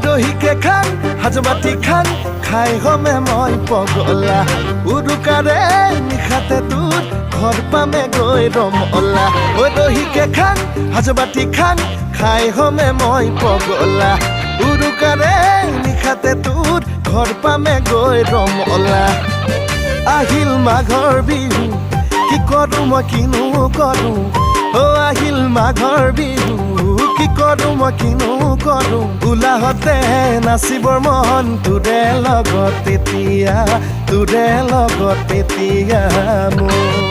দহিকে খান হাজবাতি খান খাই হমে মই পগলা উৰুকাৰে নিশাতে তোৰ ঘৰ পামে গৈ ৰমলা দহিকে খান হাজবাতি খান খাই হমে মই পগলা উৰুকাৰে নিশাতে তোৰ ঘৰ পামে গৈ ৰমলা আহিল মাঘৰ বিহু কি কৰো মই কিনো কৰো আহিল মাঘৰ বিহু কি কৰো মই কিনো কৰো উলাহতে নাচিবৰ মন তোৰে লগত এতিয়া মোৰ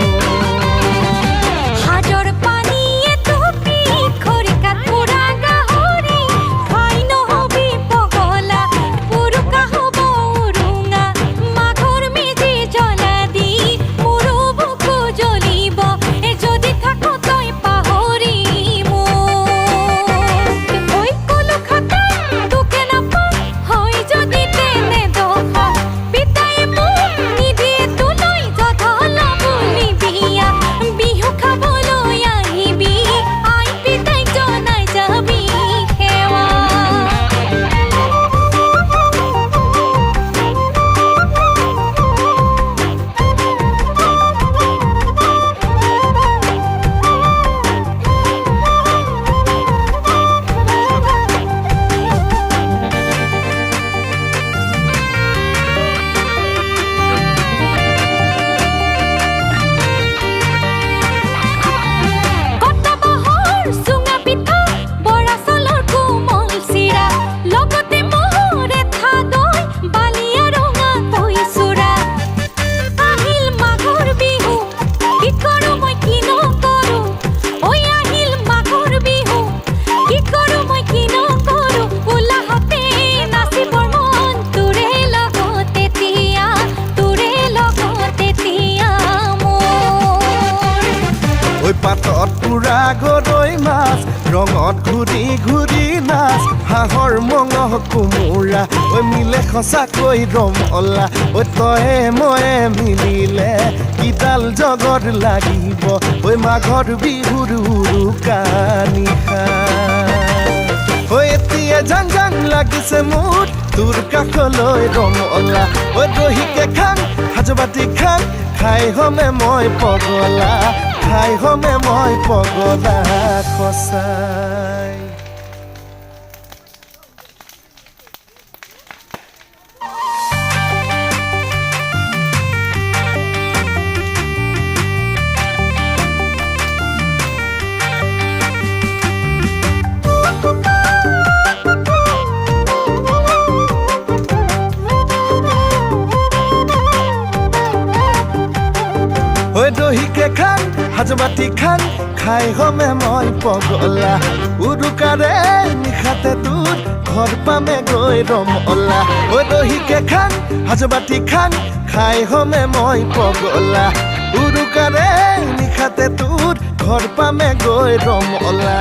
পাতত পুৰা গৰৈ মাছ ৰঙত ঘূৰি ঘূৰি নাচ হাঁহৰ মঙহ কোমোৰা মিলে সঁচাকৈ ৰমলা তয়ে ময়ে মিলিলে কিডাল জগত লাগিব মাঘৰ বিহুৰ উৰুকা নিশা এতিয়া জাং জাং লাগিছে মোৰ তোৰ কাষলৈ ৰমলা দহিকে খান হাজবাতি খান খাই হমে মই পগলা খাই হমে মই পগলা সঁচাই দহিকে খান হাজবাতি খান খাই হমে মই পগলা উৰুকাৰে নিশাতে তোৰ ঘৰ পামে গৈ ৰমলা দহিকে খান হাজবাতি খান খাই হমে মই পগলা উৰুকাৰে নিশাতে তোৰ ঘৰ পামে গৈ ৰমলা